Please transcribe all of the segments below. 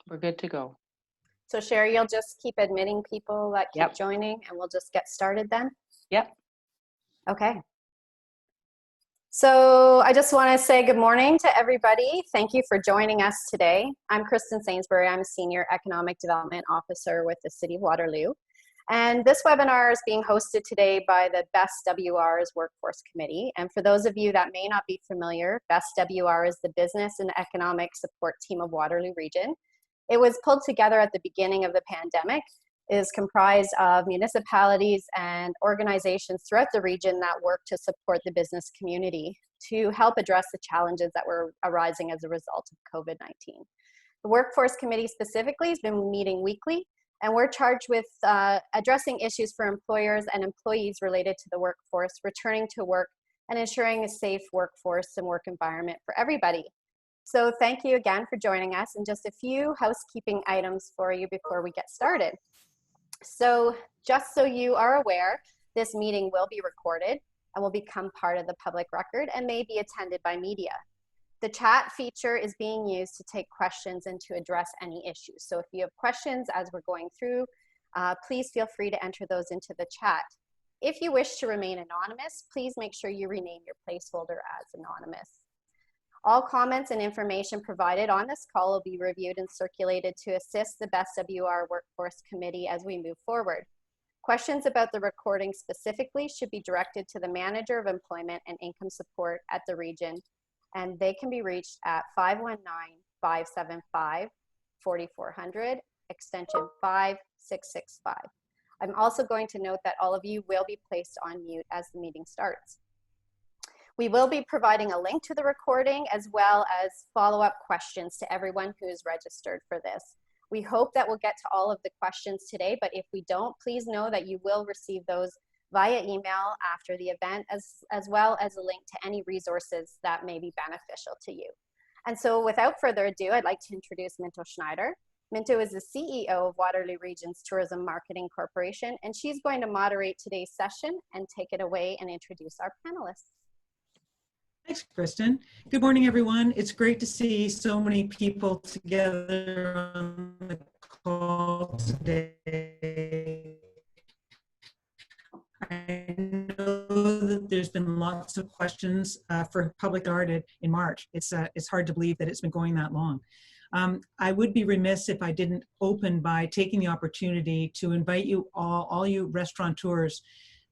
We're good to go. So Sherry, you'll just keep admitting people that keep Yep. joining, and we'll just get started then? Yep. Okay. So I just want to say good morning to everybody. Thank you for joining us today. I'm Kristen Sainsbury. I'm a Senior Economic Development Officer with the City of Waterloo. And this webinar is being hosted today by the Best WR's Workforce Committee. And for those of you that may not be familiar, Best WR is the business and economic support team of Waterloo Region. It was pulled together at the beginning of the pandemic. It is comprised of municipalities and organizations throughout the region that work to support the business community to help address the challenges that were arising as a result of COVID-19. The Workforce Committee specifically has been meeting weekly, and we're charged with addressing issues for employers and employees related to the workforce, returning to work, and ensuring a safe workforce and work environment for everybody. So thank you again for joining us, and just a few housekeeping items for you before we get started. So just so you are aware, this meeting will be recorded and will become part of the public record and may be attended by media. The chat feature is being used to take questions and to address any issues. So if you have questions as we're going through, please feel free to enter those into the chat. If you wish to remain anonymous, please make sure you rename your placeholder as anonymous. All comments and information provided on this call will be reviewed and circulated to assist the Best WR Workforce Committee as we move forward. Questions about the recording specifically should be directed to the Manager of Employment and Income Support at the region, and they can be reached at 519-575-4400, extension 5665. I'm also going to note that all of you will be placed on mute as the meeting starts. We will be providing a link to the recording as well as follow-up questions to everyone who is registered for this. We hope that we'll get to all of the questions today, but if we don't, please know that you will receive those via email after the event, as well as a link to any resources that may be beneficial to you. And so without further ado, I'd like to introduce Minto Schneider. Minto is the CEO of Waterloo Region's Tourism Marketing Corporation, and she's going to moderate today's session and take it away and introduce our panelists. Thanks, Kristen. Good morning, everyone. It's great to see so many people together on the call today. I know that there's been lots of questions for Public Art in March. It's hard to believe that it's been going that long. I would be remiss if I didn't open by taking the opportunity to invite you all you restaurateurs,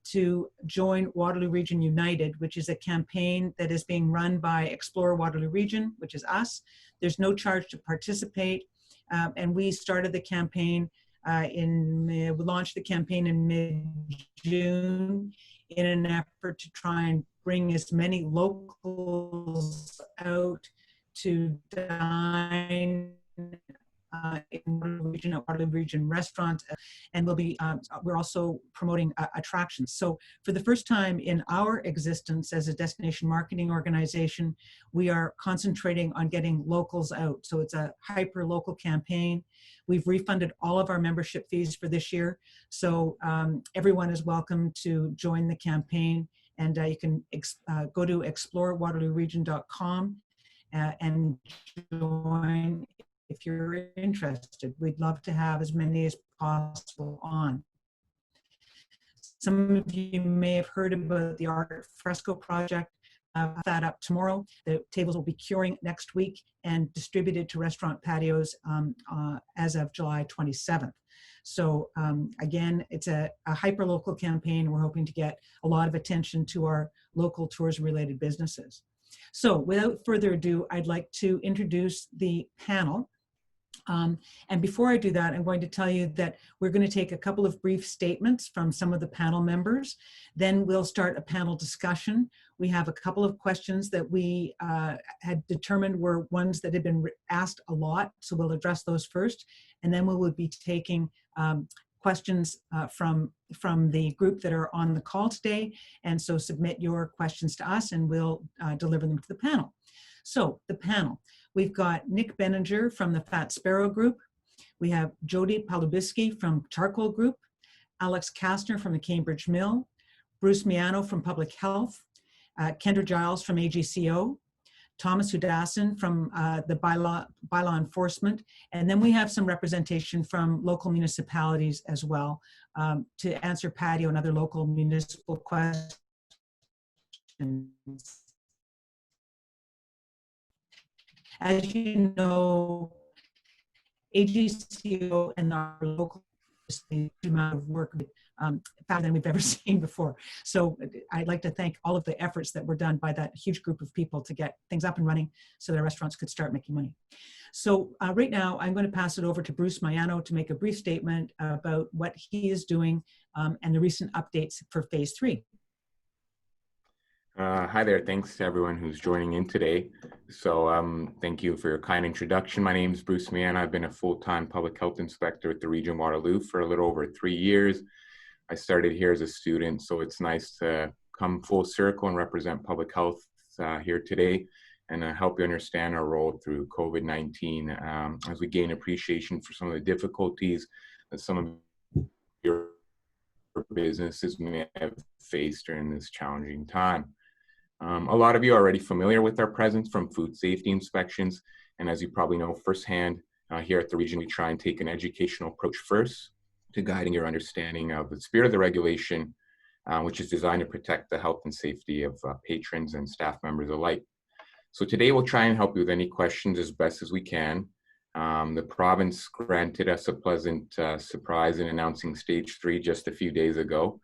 to join Waterloo Region United, which is a campaign that is being run by Explore Waterloo Region, which is us. There's no charge to participate, and we started the campaign we launched the campaign in mid-June in an effort to try and bring as many locals out to dine in Waterloo Region at Waterloo Region restaurants, and we're also promoting attractions. So for the first time in our existence as a destination marketing organization, we are concentrating on getting locals out. So it's a hyper local campaign. We've refunded all of our membership fees for this year. So everyone is welcome to join the campaign, and you can go to explorewaterlooregion.com and join if you're interested. We'd love to have as many as possible on. Some of you may have heard about the art fresco project. That up tomorrow. The tables will be curing next week and distributed to restaurant patios as of July 27th. So again, it's a hyper-local campaign. We're hoping to get a lot of attention to our local tourism-related businesses. So without further ado, I'd like to introduce the panel. And before I do that, I'm going to tell you that we're going to take a couple of brief statements from some of the panel members. Then we'll start a panel discussion. We have a couple of questions that we had determined were ones that had been asked a lot, so we'll address those first. And then we will be taking questions from the group that are on the call today. And so submit your questions to us and we'll deliver them to the panel. So the panel. We've got Nick Benninger from the Sparrow Group. We have Jody Palubiski from Charcoal Group, Alex Kastner from the Cambridge Mill, Bruce Miano from Public Health, Kendra Giles from AGCO, Thomas Hudassen from the bylaw enforcement, and then we have some representation from local municipalities as well to answer patio and other local municipal questions. As you know, AGCO and our local amount of work faster than we've ever seen before. So I'd like to thank all of the efforts that were done by that huge group of people to get things up and running so that restaurants could start making money. So right now, I'm going to pass it over to Bruce Mayano to make a brief statement about what he is doing and the recent updates for phase 3. Hi there. Thanks to everyone who's joining in today. So thank you for your kind introduction. My name is Bruce Mayano. I've been a full-time public health inspector at the region Waterloo for a little over 3 years. I started here as a student, so it's nice to come full circle and represent public health here today and help you understand our role through COVID-19 as we gain appreciation for some of the difficulties that some of your businesses may have faced during this challenging time. A lot of you are already familiar with our presence from food safety inspections, and as you probably know firsthand, here at the region, we try and take an educational approach first to guiding your understanding of the spirit of the regulation, which is designed to protect the health and safety of patrons and staff members alike. So today we'll try and help you with any questions as best as we can. The province granted us a pleasant surprise in announcing stage 3 just a few days ago.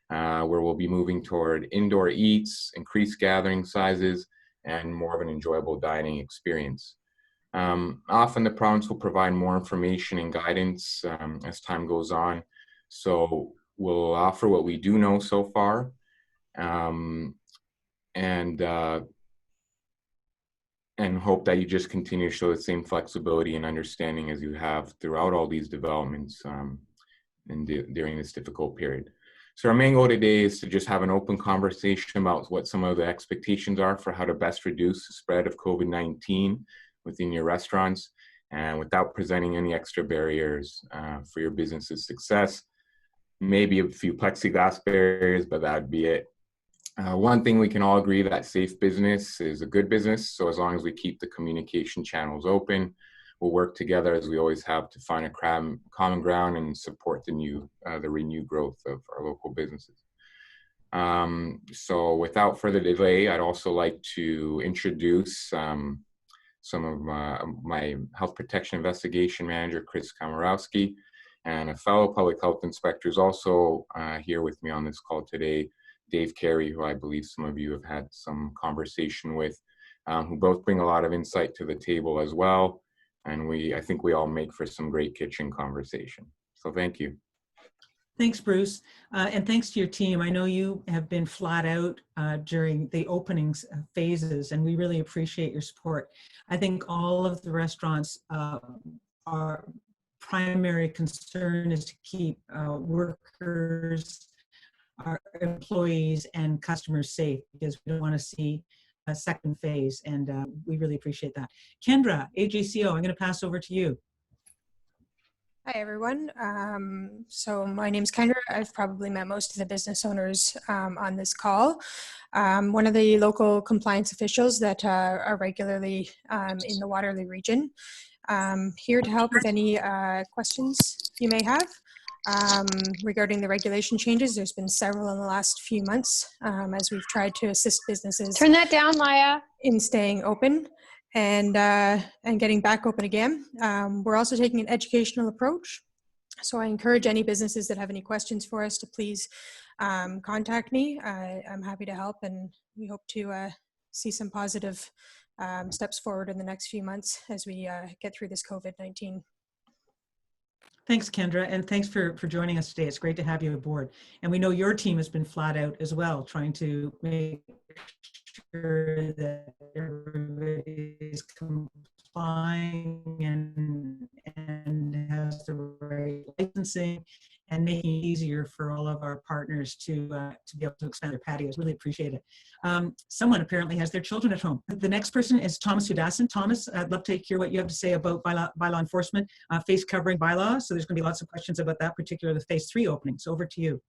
Where we'll be moving toward indoor eats, increased gathering sizes, and more of an enjoyable dining experience. Often the province will provide more information and guidance as time goes on. So we'll offer what we do know so far and hope that you just continue to show the same flexibility and understanding as you have throughout all these developments during this difficult period. So our main goal today is to just have an open conversation about what some of the expectations are for how to best reduce the spread of COVID-19 within your restaurants and without presenting any extra barriers for your business's success. Maybe a few plexiglass barriers, but that'd be it. One thing we can all agree that safe business is a good business. So as long as we keep the communication channels open, we'll work together as we always have to find a common ground and support the renewed growth of our local businesses. So without further delay, I'd also like to introduce some of my health protection investigation manager, Chris Komorowski, and a fellow public health inspector who's also here with me on this call today, Dave Carey, who I believe some of you have had some conversation with, who both bring a lot of insight to the table as well. And I think we all make for some great kitchen conversation. So thank you. Thanks, Bruce. And thanks to your team. I know you have been flat out during the openings phases, and we really appreciate your support. I think all of the restaurants, our primary concern is to keep workers, our employees, and customers safe, because we don't want to see a second phase, and we really appreciate that. Kendra, AGCO, I'm going to pass over to you. Hi, everyone. So my name's Kendra. I've probably met most of the business owners on this call. One of the local compliance officials that are regularly in the Waterloo region. Here to help with any questions you may have. Regarding the regulation changes, there's been several in the last few months as we've tried to assist businesses. Turn that down, Maya. In staying open and getting back open again. We're also taking an educational approach. So I encourage any businesses that have any questions for us to please contact me. I'm happy to help, and we hope to see some positive steps forward in the next few months as we get through this COVID-19. Thanks, Kendra, and thanks for joining us today. It's great to have you aboard. And we know your team has been flat out as well, trying to make sure that everybody is complying and has the right licensing and making it easier for all of our partners to be able to expand their patios. Really appreciate it. Someone apparently has their children at home. The next person is Thomas Hudassen. Thomas, I'd love to hear what you have to say about bylaw enforcement, face covering bylaws. So there's going to be lots of questions about that, particularly the phase 3 openings. Over to you.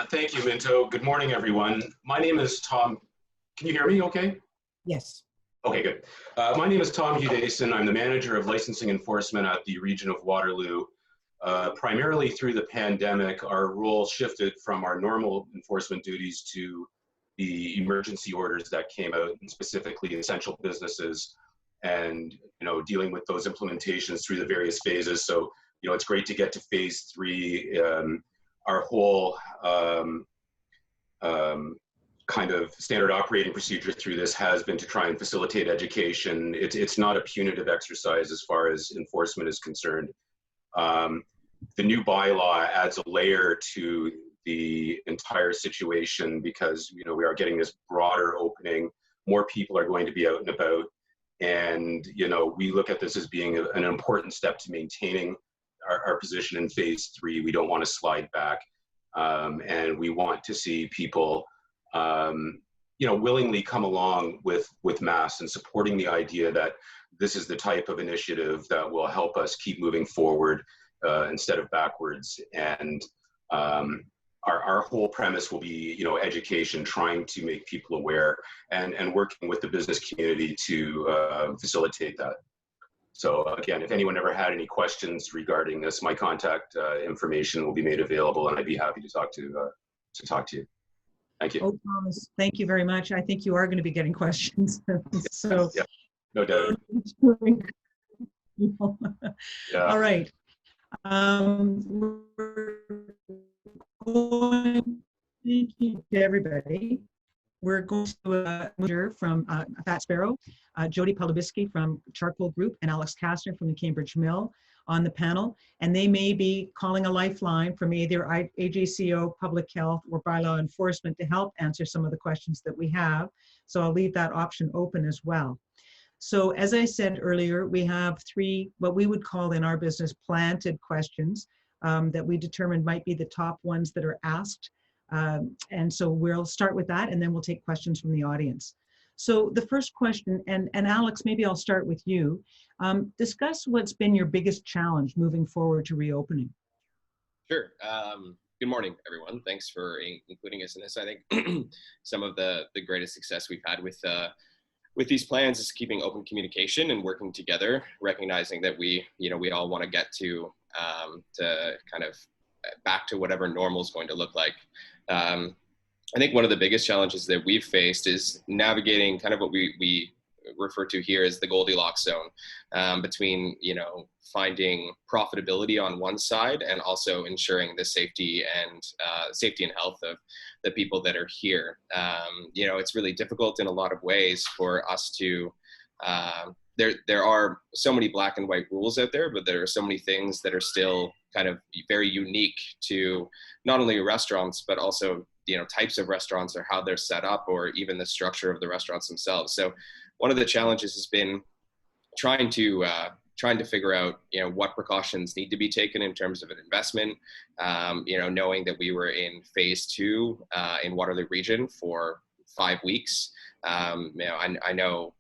Thank you, Minto. Good morning, everyone. My name is Tom. Can you hear me okay? Yes. Okay, good. My name is Tom Hudason. I'm the manager of licensing enforcement at the region of Waterloo. Primarily through the pandemic, our role shifted from our normal enforcement duties to the emergency orders that came out, and specifically essential businesses, and dealing with those implementations through the various phases. So it's great to get to phase 3. Our whole kind of standard operating procedure through this has been to try and facilitate education. It's not a punitive exercise as far as enforcement is concerned. The new bylaw adds a layer to the entire situation because we are getting this broader opening. More people are going to be out and about, and we look at this as being an important step to maintaining our position in phase 3. We don't want to slide back, and we want to see people willingly come along with masks and supporting the idea that this is the type of initiative that will help us keep moving forward instead of backwards. And our whole premise will be, education, trying to make people aware and working with the business community to facilitate that. So again, if anyone ever had any questions regarding this, my contact information will be made available, and I'd be happy to talk to you. Thank you. Oh, Thomas, thank you very much. I think you are going to be getting questions. So, yeah, no doubt. Yeah. All right. We're going, thank you to everybody. We're going to from Fat Sparrow, Jody Palubiski from Charcoal Group, and Alex Kastner from the Cambridge Mill on the panel, and they may be calling a lifeline from either AGCO, Public Health, or Bylaw Enforcement to help answer some of the questions that we have. So I'll leave that option open as well. So as I said earlier, we have 3, what we would call in our business, planted questions that we determined might be the top ones that are asked. And so we'll start with that, and then we'll take questions from the audience. So the first question, and Alex, maybe I'll start with you. Discuss what's been your biggest challenge moving forward to reopening. Sure. Good morning, everyone. Thanks for including us in this. I think some of the greatest success we've had with these plans is keeping open communication and working together, recognizing that we all want to get to kind of back to whatever normal is going to look like. I think one of the biggest challenges that we've faced is navigating kind of what we refer to here as the Goldilocks zone, between finding profitability on one side and also ensuring the safety and health of the people that are here. It's really difficult in a lot of ways for us to. There are so many black and white rules out there, but there are so many things that are still kind of very unique to not only restaurants, but also types of restaurants or how they're set up, or even the structure of the restaurants themselves. So one of the challenges has been trying to figure out what precautions need to be taken in terms of an investment. Knowing that we were in phase 2 in Waterloo region for 5 weeks. I know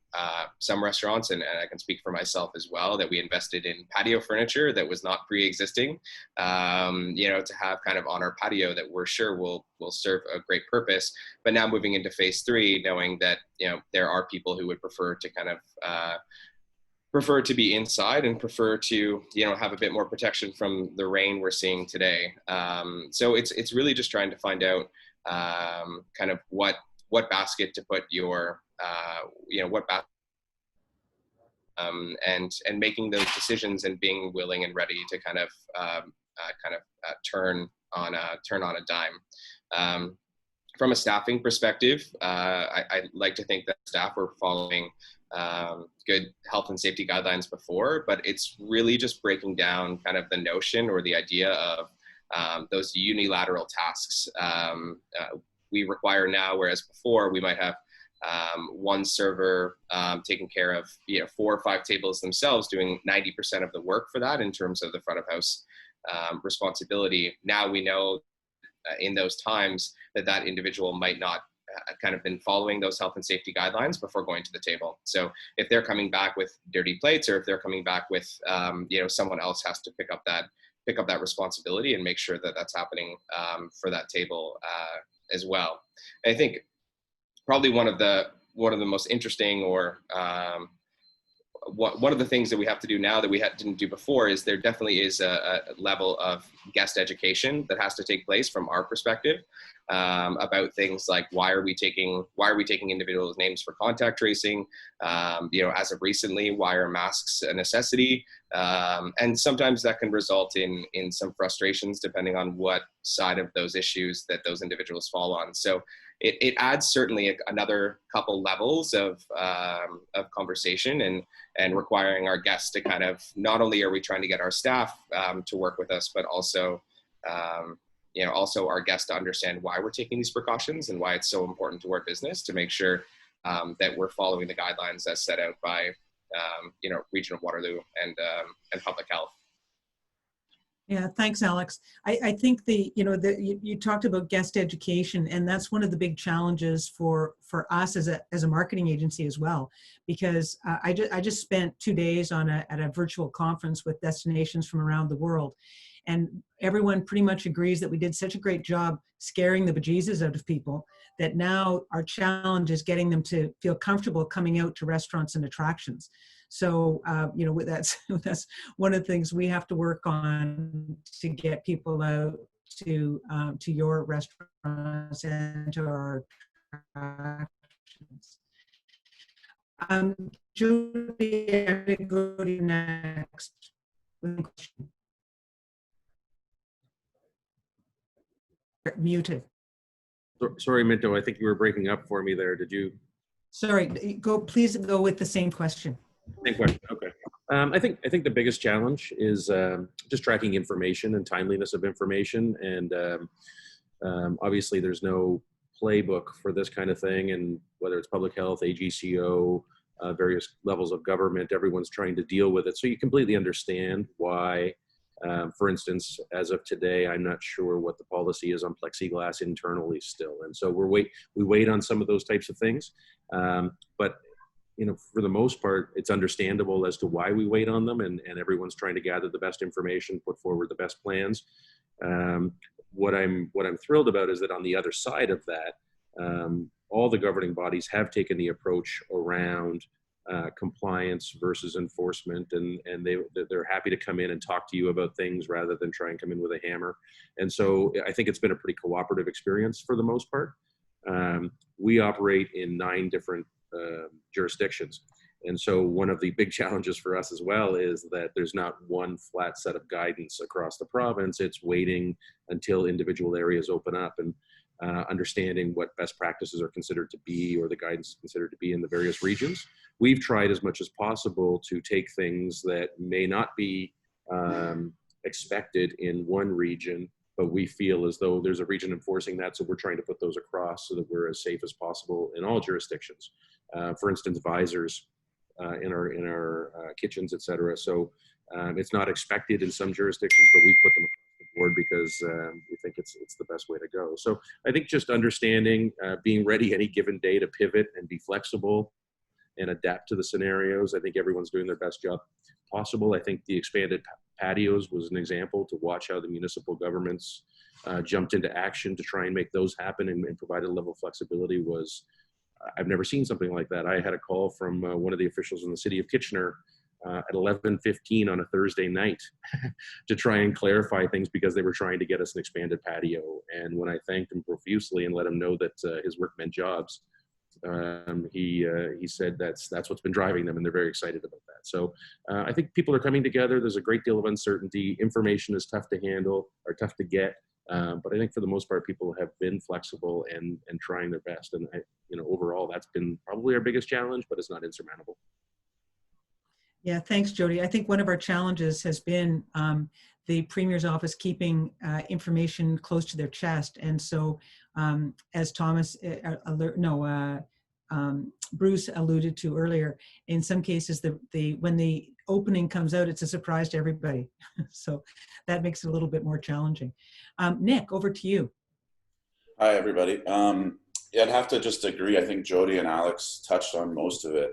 some restaurants, and I can speak for myself as well, that we invested in patio furniture that was not pre-existing, to have kind of on our patio that we're sure will serve a great purpose. But now moving into phase 3, knowing that there are people who would prefer to kind of prefer to be inside and prefer to have a bit more protection from the rain we're seeing today. So it's really just trying to find out kind of what basket to put your and making those decisions and being willing and ready to kind of turn on a dime. From a staffing perspective, I like to think that staff were following good health and safety guidelines before, but it's really just breaking down kind of the notion or the idea of those unilateral tasks we require now, whereas before we might have one server taking care of 4 or 5 tables themselves, doing 90% of the work for that in terms of the front of house responsibility. Now we know in those times that individual might not kind of been following those health and safety guidelines before going to the table. So if they're coming back with dirty plates, or if they're coming back with someone else has to pick up that responsibility and make sure that that's happening for that table as well. And I think probably one of the one of the most interesting or one of the things that we have to do now that we didn't do before is there definitely is a level of guest education that has to take place from our perspective about things like why are we taking individuals' names for contact tracing? As of recently, why are masks a necessity? And sometimes that can result in some frustrations depending on what side of those issues that those individuals fall on. So it adds certainly another couple levels of conversation and requiring our guests to kind of, not only are we trying to get our staff to work with us, but also also our guests to understand why we're taking these precautions and why it's so important to our business to make sure that we're following the guidelines as set out by Region of Waterloo and Public Health. Yeah, thanks, Alex. I think you talked about guest education, and that's one of the big challenges for us as a marketing agency as well, because I just spent 2 days at a virtual conference with destinations from around the world, and everyone pretty much agrees that we did such a great job scaring the bejesus out of people that now our challenge is getting them to feel comfortable coming out to restaurants and attractions. So, that's one of the things we have to work on to get people out to your restaurants and to our attractions. Jody, I'm going to go to you next. Muted. Sorry, Minto, I think you were breaking up for me there. Did you? Sorry, please go with the same question. Same question, okay. I think the biggest challenge is just tracking information and timeliness of information. And obviously there's no playbook for this kind of thing. And whether it's public health, AGCO, various levels of government, everyone's trying to deal with it. So you completely understand why. For instance, as of today, I'm not sure what the policy is on plexiglass internally still. And so we wait on some of those types of things. But for the most part, it's understandable as to why we wait on them, and everyone's trying to gather the best information, put forward the best plans. What I'm thrilled about is that on the other side of that, all the governing bodies have taken the approach around compliance versus enforcement, and they're happy to come in and talk to you about things rather than try and come in with a hammer. And so I think it's been a pretty cooperative experience for the most part. We operate in 9 different jurisdictions. And so one of the big challenges for us as well is that there's not one flat set of guidance across the province. It's waiting until individual areas open up and understanding what best practices are considered to be, or the guidance is considered to be in the various regions. We've tried as much as possible to take things that may not be expected in one region, but we feel as though there's a region enforcing that, so we're trying to put those across so that we're as safe as possible in all jurisdictions. For instance, visors in our kitchens, etc. So it's not expected in some jurisdictions, but we put them across the board because we think it's the best way to go. So I think just understanding, being ready any given day to pivot and be flexible and adapt to the scenarios. I think everyone's doing their best job possible. I think the expanded patios was an example to watch how the municipal governments jumped into action to try and make those happen and provide a level of flexibility. I've never seen something like that. I had a call from one of the officials in the city of Kastner at 11:15 on a Thursday night to try and clarify things because they were trying to get us an expanded patio. And when I thanked him profusely and let him know that his work meant jobs, he said that's what's been driving them, and they're very excited about that. So I think people are coming together. There's a great deal of uncertainty. Information is tough to handle or tough to get, but I think for the most part, people have been flexible and trying their best. And overall, that's been probably our biggest challenge, but it's not insurmountable. Yeah, thanks, Jody. I think one of our challenges has been the Premier's office keeping information close to their chest. And so as Bruce alluded to earlier, in some cases, when the opening comes out, it's a surprise to everybody. So that makes it a little bit more challenging. Nick, over to you. Hi, everybody. Yeah, I'd have to just agree. I think Jody and Alex touched on most of it,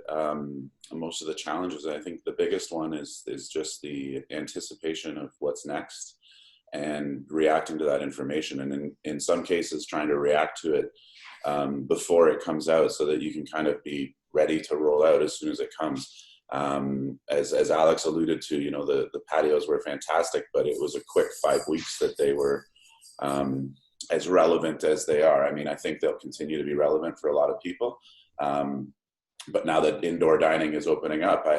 most of the challenges. I think the biggest one is just the anticipation of what's next and reacting to that information. And in some cases, trying to react to it before it comes out, so that you can kind of be ready to roll out as soon as it comes. As Alex alluded to, you know, the patios were fantastic, but it was a quick 5 weeks that they were as relevant as they are. I mean, I think they'll continue to be relevant for a lot of people. But now that indoor dining is opening up, I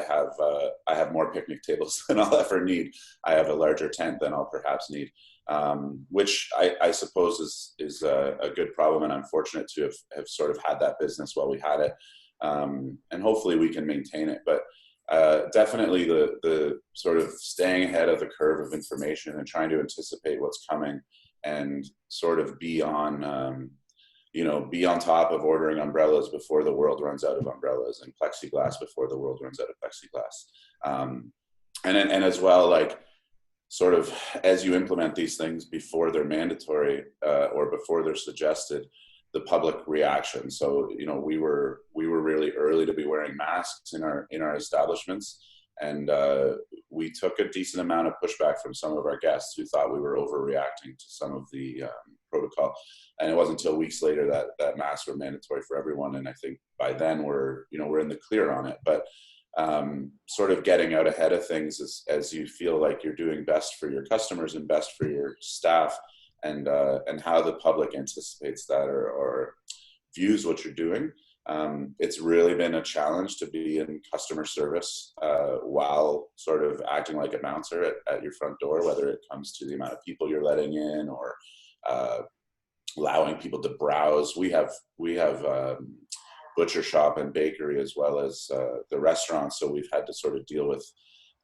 have more picnic tables than I'll ever need. I have a larger tent than I'll perhaps need, which I suppose is a good problem, and I'm fortunate to have sort of had that business while we had it, and hopefully we can maintain it. But definitely the sort of staying ahead of the curve of information and trying to anticipate what's coming, and sort of be on be on top of ordering umbrellas before the world runs out of umbrellas, and plexiglass before the world runs out of plexiglass. And as well, like, sort of as you implement these things before they're mandatory or before they're suggested, the public reaction. So, you know, we were really early to be wearing masks in our establishments, and we took a decent amount of pushback from some of our guests who thought we were overreacting to some of the protocol. And it wasn't until weeks later that masks were mandatory for everyone. And I think by then we're in the clear on it. But sort of getting out ahead of things as you feel like you're doing best for your customers and best for your staff, and how the public anticipates that or views what you're doing. It's really been a challenge to be in customer service while sort of acting like a bouncer at your front door, whether it comes to the amount of people you're letting in or allowing people to browse. We have butcher shop and bakery as well as the restaurants, so we've had to sort of deal with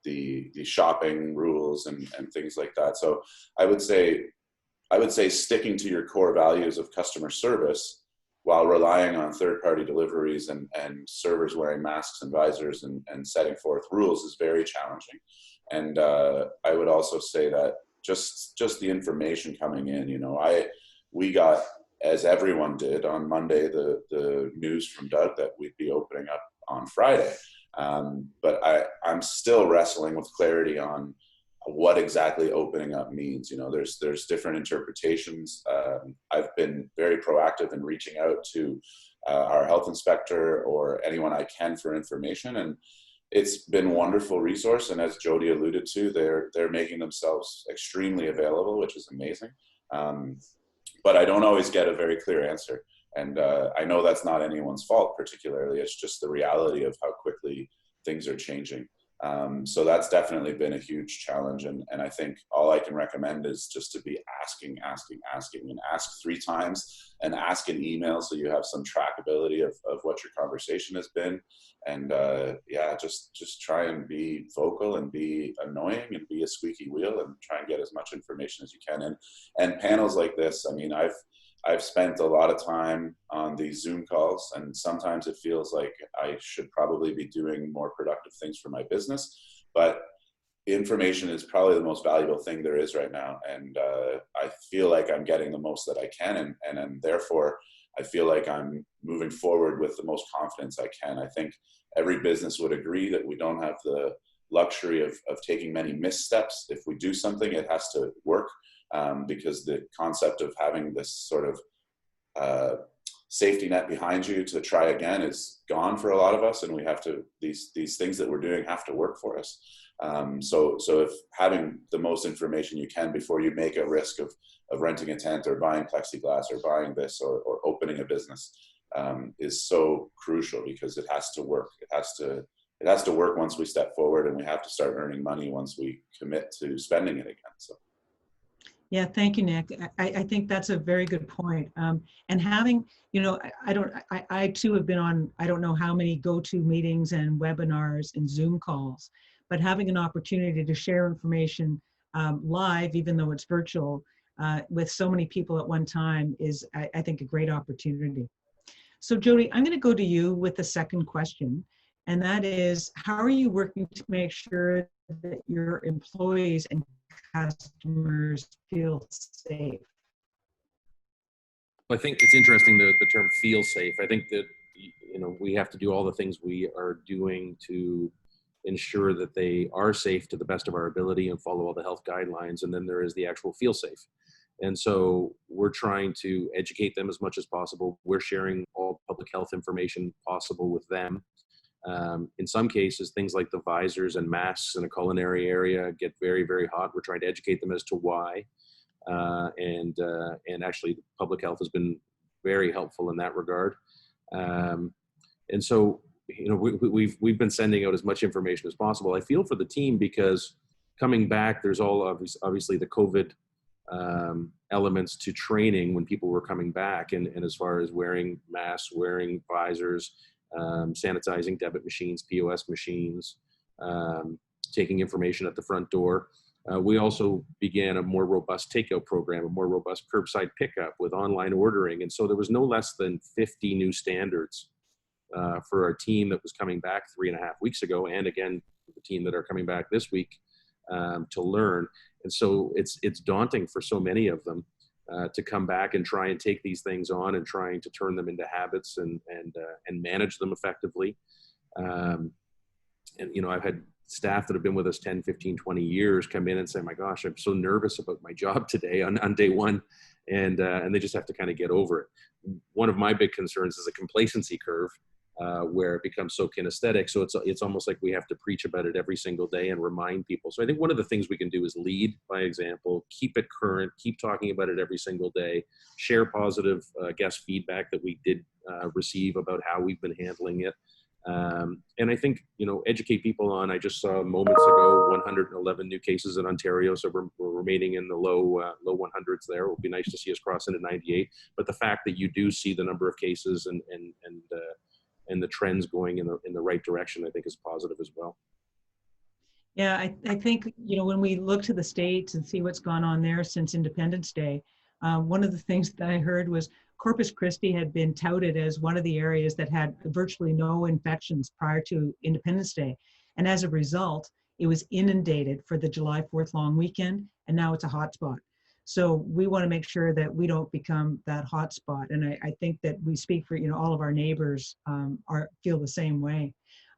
the shopping rules and things like that. So I would say sticking to your core values of customer service while relying on third-party deliveries and servers wearing masks and visors and setting forth rules is very challenging. And I would also say that just the information coming in, you know, we got, as everyone did on Monday, the news from Doug that we'd be opening up on Friday. But I'm still wrestling with clarity on what exactly opening up means. You know, there's different interpretations. I've been very proactive in reaching out to our health inspector or anyone I can for information, and it's been a wonderful resource. And as Jody alluded to, they're making themselves extremely available, which is amazing. But I don't always get a very clear answer. And I know that's not anyone's fault particularly. It's just the reality of how quickly things are changing. So that's definitely been a huge challenge. And I think all I can recommend is just to be asking, and ask 3 times, and ask in email so you have some trackability of what your conversation has been. And yeah, just try and be vocal and be annoying and be a squeaky wheel and try and get as much information as you can. And panels like this, I mean, I've spent a lot of time on these Zoom calls, and sometimes it feels like I should probably be doing more productive things for my business, but information is probably the most valuable thing there is right now. And I feel like I'm getting the most that I can, and therefore I feel like I'm moving forward with the most confidence I can. I think every business would agree that we don't have the luxury of taking many missteps. If we do something, it has to work. Because the concept of having this sort of safety net behind you to try again is gone for a lot of us, and we have to, these things that we're doing have to work for us. So if having the most information you can before you make a risk of renting a tent or buying plexiglass or buying this or opening a business is so crucial, because it has to work. It has to work once we step forward, and we have to start earning money once we commit to spending it again. So. Yeah, thank you, Nick. I think that's a very good point. And having, you know, I too have been on, I don't know how many go-to meetings and webinars and Zoom calls, but having an opportunity to share information live, even though it's virtual, with so many people at one time is, I think, a great opportunity. So Jody, I'm going to go to you with the second question, and that is, how are you working to make sure that your employees and customers feel safe? I think it's interesting, the term feel safe. I think that, you know, we have to do all the things we are doing to ensure that they are safe to the best of our ability and follow all the health guidelines. And then there is the actual feel safe. And so we're trying to educate them as much as possible. We're sharing all public health information possible with them. In some cases, things like the visors and masks in a culinary area get very, very hot. We're trying to educate them as to why. And actually, public health has been very helpful in that regard. And so, you know, we've been sending out as much information as possible. I feel for the team because coming back, there's all obviously the COVID elements to training when people were coming back, and as far as wearing masks, wearing visors, sanitizing debit machines, POS machines, taking information at the front door. We also began a more robust takeout program, a more robust curbside pickup with online ordering. And so there was no less than 50 new standards for our team that was coming back 3.5 weeks ago, and again, the team that are coming back this week to learn. And so it's daunting for so many of them to come back and try and take these things on and trying to turn them into habits and manage them effectively. And, you know, I've had staff that have been with us 10, 15, 20 years come in and say, my gosh, I'm so nervous about my job today on day one. And they just have to kind of get over it. One of my big concerns is a complacency curve where it becomes so kinesthetic. So it's almost like we have to preach about it every single day and remind people. So I think one of the things we can do is lead by example, keep it current, keep talking about it every single day, share positive guest feedback that we did receive about how we've been handling it. And I think, you know, educate people on, I just saw moments ago, 111 new cases in Ontario. So we're remaining in the low 100s there. It would be nice to see us cross into 98. But the fact that you do see the number of cases and the trends going in the right direction, I think is positive as well. Yeah, I think, you know, when we look to the States and see what's gone on there since Independence Day, one of the things that I heard was Corpus Christi had been touted as one of the areas that had virtually no infections prior to Independence Day. And as a result, it was inundated for the July 4th long weekend, and now it's a hotspot. So we want to make sure that we don't become that hotspot. And I think that we speak for, you know, all of our neighbors feel the same way.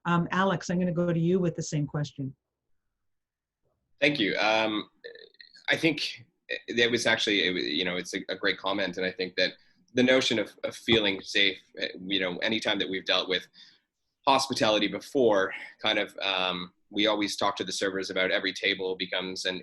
Alex, I'm going to go to you with the same question. Thank you. I think that was actually, you know, it's a great comment. And I think that the notion of feeling safe, you know, anytime that we've dealt with hospitality before, kind of, we always talk to the servers about every table becomes an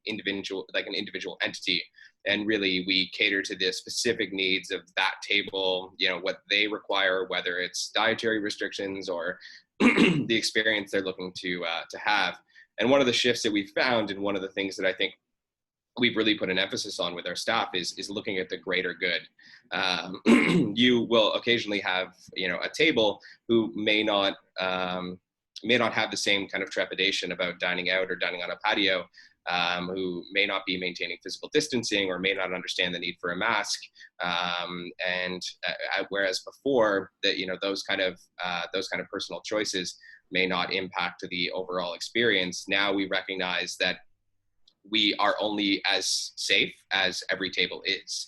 individual entity. And really we cater to the specific needs of that table, you know, what they require, whether it's dietary restrictions or the experience they're looking to have. And one of the shifts that we found, and one of the things that I think we've really put an emphasis on with our staff is looking at the greater good. You will occasionally have, you know, a table who may not have the same kind of trepidation about dining out or dining on a patio, who may not be maintaining physical distancing or may not understand the need for a mask. Whereas before that, you know, those kind of personal choices may not impact the overall experience. Now we recognize that we are only as safe as every table is.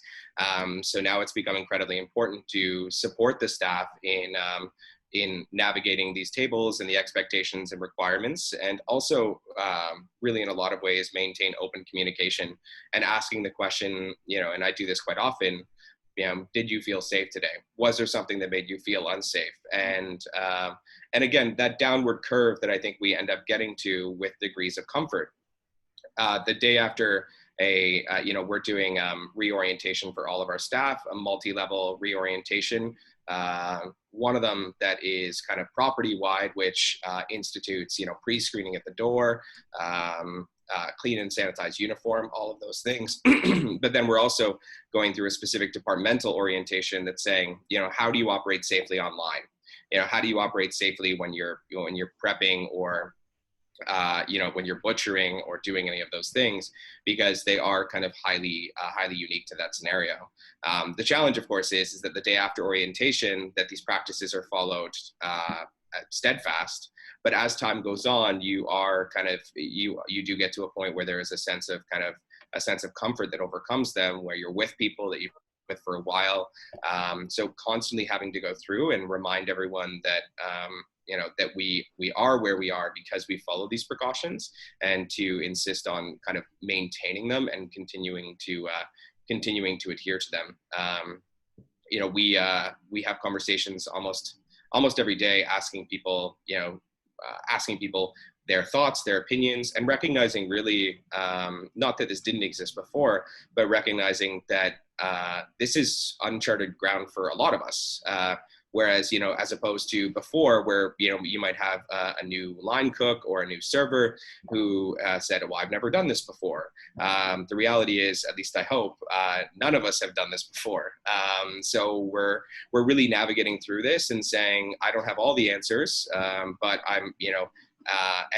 So now it's become incredibly important to support the staff in navigating these tables and the expectations and requirements, and also really in a lot of ways maintain open communication and asking the question, you know, and I do this quite often, you know, did you feel safe today? Was there something that made you feel unsafe? And again, that downward curve that I think we end up getting to with degrees of comfort. The day after you know, we're doing reorientation for all of our staff, a multi-level reorientation. One of them that is kind of property-wide, which institutes, you know, pre-screening at the door, clean and sanitized uniform, all of those things. But then we're also going through a specific departmental orientation that's saying, you know, how do you operate safely online? You know, how do you operate safely when you're prepping or you know, when you're butchering or doing any of those things, because they are kind of highly unique to that scenario. The challenge, of course, is that the day after orientation, that these practices are followed steadfast. But as time goes on, you are kind of, you do get to a point where there is a sense of comfort that overcomes them, where you're with people that you've with for a while. So constantly having to go through and remind everyone that, that we are where we are because we follow these precautions, and to insist on kind of maintaining them and continuing to adhere to them. We have conversations almost every day, asking people their thoughts, their opinions, and recognizing really, not that this didn't exist before, but recognizing that this is uncharted ground for a lot of us. Whereas, as opposed to before, where, you might have a new line cook or a new server who said, well, I've never done this before. The reality is, at least I hope, none of us have done this before. So we're really navigating through this and saying, I don't have all the answers, but I'm,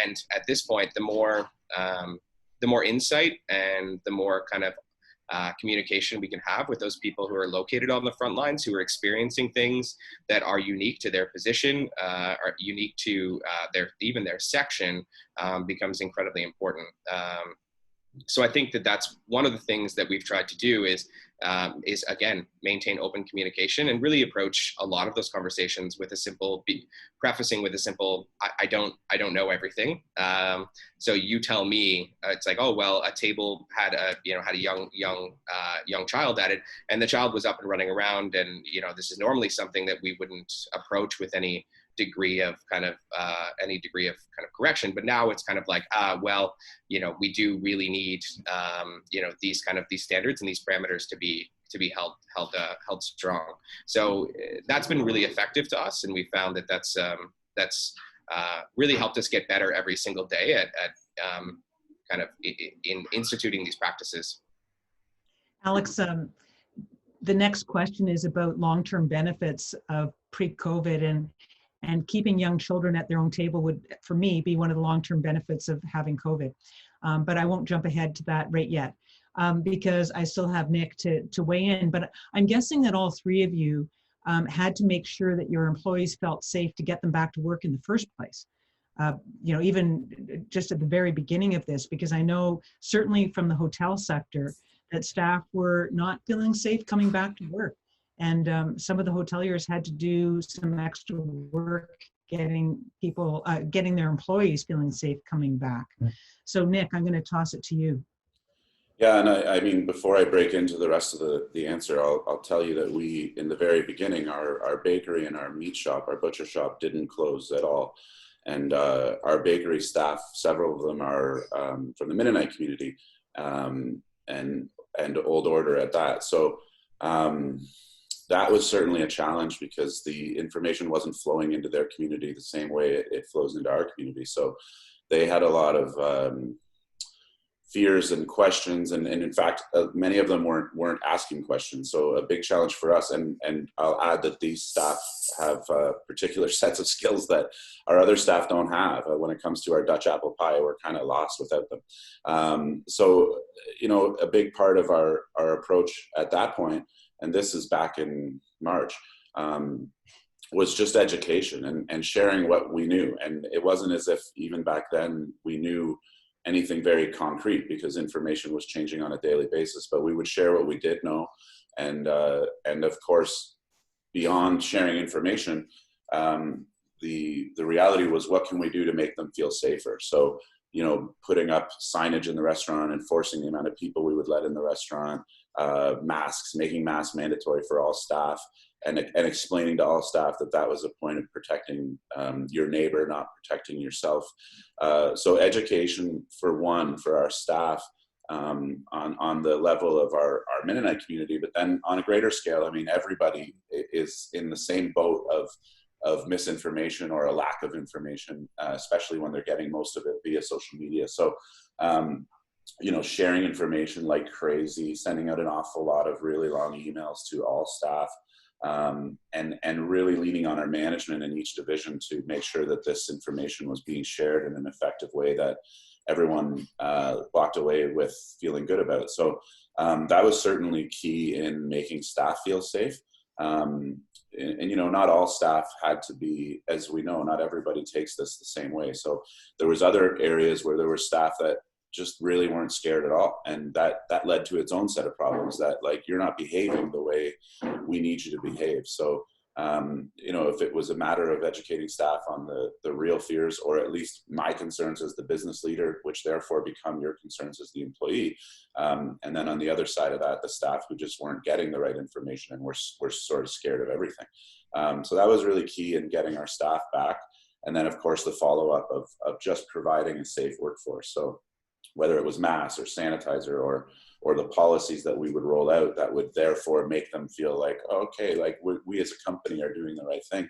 and at this point, the more insight and the more kind of communication we can have with those people who are located on the front lines, who are experiencing things that are unique to their position, are unique to their section, becomes incredibly important. So I think that that's one of the things that we've tried to do is again, maintain open communication and really approach a lot of those conversations with prefacing with a simple, I don't know everything. So you tell me. It's like, oh, well, a table had a young child at it, and the child was up and running around, and this is normally something that we wouldn't approach with any degree of correction, but now it's kind of like, well, we do really need these standards and these parameters to be held strong. So that's been really effective to us, and we found that that's really helped us get better every single day at in instituting these practices. Alex, the next question is about long-term benefits of pre-COVID, and keeping young children at their own table would, for me, be one of the long-term benefits of having COVID. But I won't jump ahead to that right yet, because I still have Nick to weigh in. But I'm guessing that all three of you had to make sure that your employees felt safe to get them back to work in the first place. Even just at the very beginning of this, because I know certainly from the hotel sector that staff were not feeling safe coming back to work. And some of the hoteliers had to do some extra work getting their employees feeling safe coming back. So Nick, I'm going to toss it to you. Yeah, and I mean, before I break into the rest of the answer, I'll tell you that we, in the very beginning, our bakery and our meat shop, our butcher shop, didn't close at all. And our bakery staff, several of them are from the Mennonite community, and Old Order at that. So that was certainly a challenge, because the information wasn't flowing into their community the same way it flows into our community. So they had a lot of fears and questions, and in fact, many of them weren't asking questions. So a big challenge for us. And I'll add that these staff have particular sets of skills that our other staff don't have. When it comes to our Dutch apple pie, we're kind of lost without them. So a big part of our approach at that point, and this is back in March, was just education and sharing what we knew. And it wasn't as if even back then we knew anything very concrete, because information was changing on a daily basis, but we would share what we did know. And of course, beyond sharing information, the reality was, what can we do to make them feel safer? So, putting up signage in the restaurant, enforcing the amount of people we would let in the restaurant, masks, making masks mandatory for all staff, and explaining to all staff that was a point of protecting your neighbor, not protecting yourself. So education, for our staff, on the level of our Mennonite community, but then on a greater scale, I mean, everybody is in the same boat of misinformation or a lack of information, especially when they're getting most of it via social media. So, sharing information like crazy, sending out an awful lot of really long emails to all staff, and really leaning on our management in each division to make sure that this information was being shared in an effective way that everyone walked away with feeling good about. So that was certainly key in making staff feel safe. And not all staff had to be, as we know, not everybody takes this the same way. So there was other areas where there were staff that just really weren't scared at all. And that led to its own set of problems, that like, you're not behaving the way we need you to behave. So, you know, if it was a matter of educating staff on the real fears, or at least my concerns as the business leader, which therefore become your concerns as the employee. And then on the other side of that, the staff who just weren't getting the right information and were sort of scared of everything. So that was really key in getting our staff back. And then of course the follow-up of just providing a safe workforce. So whether it was masks or sanitizer or the policies that we would roll out that would therefore make them feel like, oh, okay, like we as a company are doing the right thing.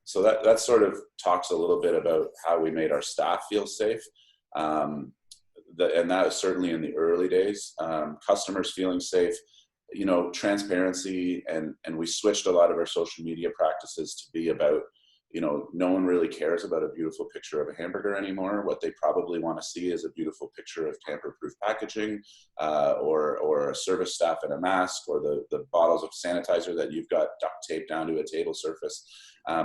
So that sort of talks a little bit about how we made our staff feel safe. And that was certainly in the early days. Customers feeling safe, you know, transparency, and we switched a lot of our social media practices to be about, you know, no one really cares about a beautiful picture of a hamburger anymore. What they probably want to see is a beautiful picture of tamper-proof packaging, or a service staff in a mask, or the bottles of sanitizer that you've got duct taped down to a table surface.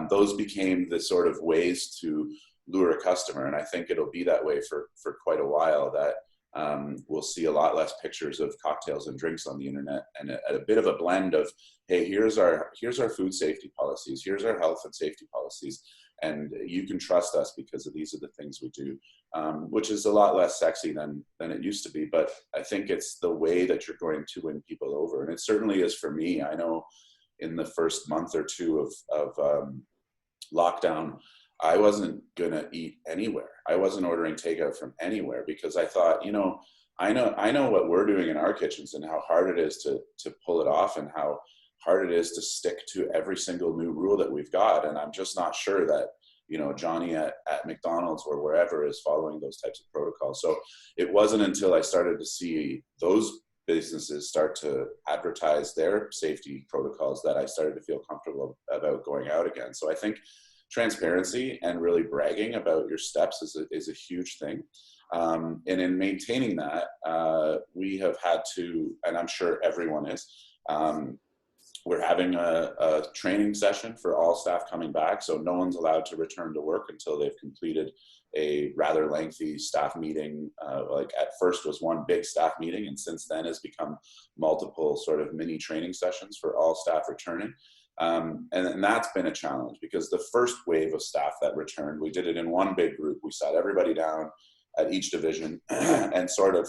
Those became the sort of ways to lure a customer. And I think it'll be that way for quite a while, that we'll see a lot less pictures of cocktails and drinks on the internet, and a bit of a blend of, hey, here's our food safety policies, here's our health and safety policies, and you can trust us because of these are the things we do, which is a lot less sexy than it used to be. But I think it's the way that you're going to win people over, and it certainly is for me. I know in the first month or two of lockdown, I wasn't gonna eat anywhere. I wasn't ordering takeout from anywhere, because I thought, you know, I know what we're doing in our kitchens and how hard it is to pull it off, and how hard it is to stick to every single new rule that we've got. And I'm just not sure that, you know, Johnny at McDonald's or wherever is following those types of protocols. So it wasn't until I started to see those businesses start to advertise their safety protocols that I started to feel comfortable about going out again. So I think transparency and really bragging about your steps is a huge thing. And in maintaining that, we have had to, and I'm sure everyone is, we're having a training session for all staff coming back. So no one's allowed to return to work until they've completed a rather lengthy staff meeting. Like at first was one big staff meeting, and since then has become multiple sort of mini training sessions for all staff returning. And that's been a challenge, because the first wave of staff that returned, we did it in one big group. We sat everybody down at each division and sort of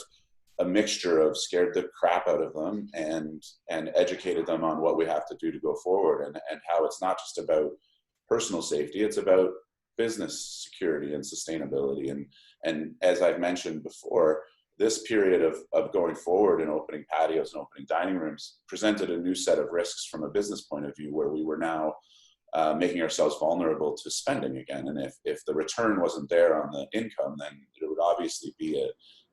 a mixture of scared the crap out of them and educated them on what we have to do to go forward, and how it's not just about personal safety, it's about business security and sustainability. And as I've mentioned before, this period of going forward and opening patios and opening dining rooms presented a new set of risks from a business point of view, where we were now making ourselves vulnerable to spending again. And if the return wasn't there on the income, then it would obviously be a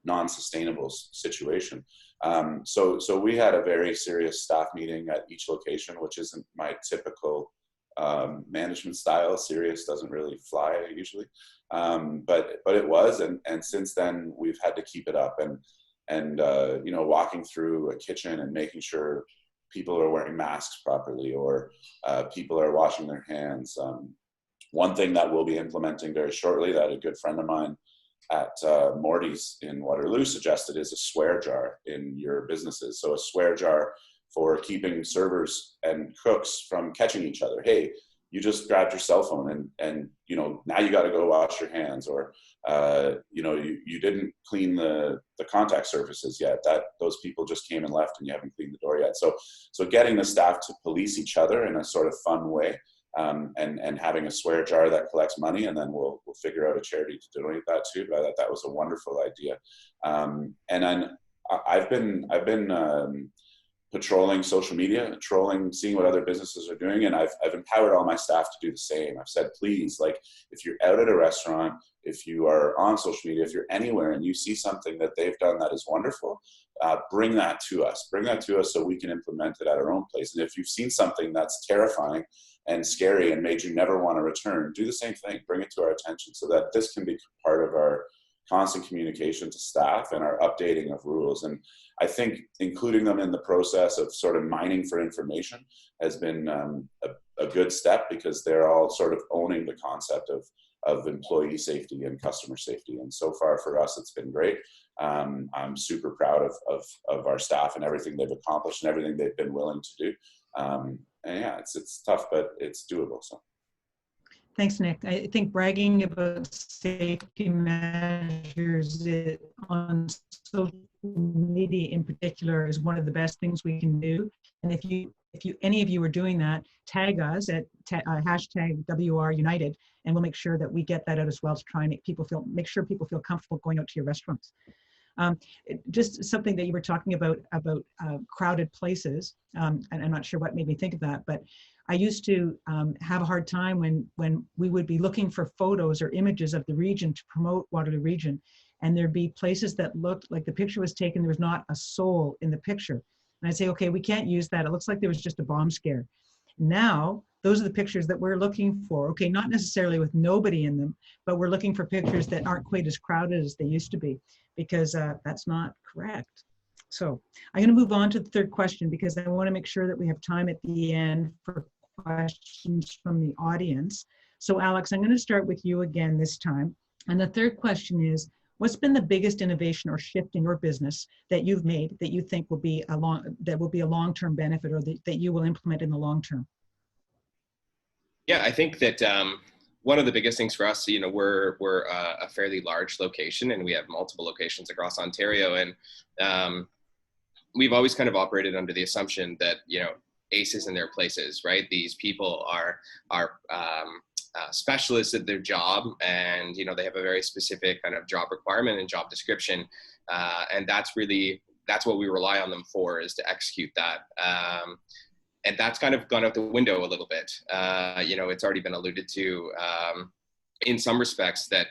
non-sustainable situation. So we had a very serious staff meeting at each location, which isn't my typical management style. Serious doesn't really fly usually, but it was, and since then we've had to keep it up, and you know, walking through a kitchen and making sure people are wearing masks properly, or people are washing their hands. One thing that we'll be implementing very shortly, that a good friend of mine at Morty's in Waterloo suggested, is a swear jar in your businesses. So a swear jar for keeping servers and cooks from catching each other. Hey, you just grabbed your cell phone and you know, now you got to go wash your hands, or you know, you didn't clean the contact surfaces yet. Those people just came and left, and you haven't cleaned the door yet. So getting the staff to police each other in a sort of fun way, and having a swear jar that collects money, and then we'll figure out a charity to donate that to. But I thought that was a wonderful idea. And then I've been patrolling social media, seeing what other businesses are doing, and I've empowered all my staff to do the same. I've said, please, like, if you're out at a restaurant, if you are on social media, if you're anywhere and you see something that they've done that is wonderful, bring that to us. Bring that to us so we can implement it at our own place. And if you've seen something that's terrifying and scary and made you never want to return, do the same thing. Bring it to our attention, so that this can be part of our constant communication to staff and our updating of rules. And I think including them in the process of sort of mining for information has been a good step, because they're all sort of owning the concept of of employee safety and customer safety. And so far for us, it's been great. I'm super proud of our staff and everything they've accomplished and everything they've been willing to do. And yeah, it's tough, but it's doable. So. Thanks, Nick. I think bragging about safety measures on social media in particular is one of the best things we can do. And if any of you are doing that, tag us at hashtag WR United, and we'll make sure that we get that out as well to try and make sure people feel comfortable going out to your restaurants. Just something that you were talking about crowded places, and I'm not sure what made me think of that, but I used to have a hard time when we would be looking for photos or images of the region to promote Waterloo region, and there'd be places that looked like the picture was taken, there was not a soul in the picture. And I'd say, okay, we can't use that. It looks like there was just a bomb scare. Now, those are the pictures that we're looking for. Okay, not necessarily with nobody in them, but we're looking for pictures that aren't quite as crowded as they used to be, because that's not correct. So I'm going to move on to the third question, because I want to make sure that we have time at the end for questions from the audience. So Alex, I'm going to start with you again this time. And the third question is, what's been the biggest innovation or shift in your business that you've made that you think will be a long-term benefit, or that you will implement in the long term? Yeah, I think that one of the biggest things for us, we're a fairly large location, and we have multiple locations across Ontario, and we've always kind of operated under the assumption that aces in their places, right? These people are specialists at their job, and they have a very specific kind of job requirement and job description, and that's what we rely on them for, is to execute that. And that's kind of gone out the window a little bit. It's already been alluded to in some respects that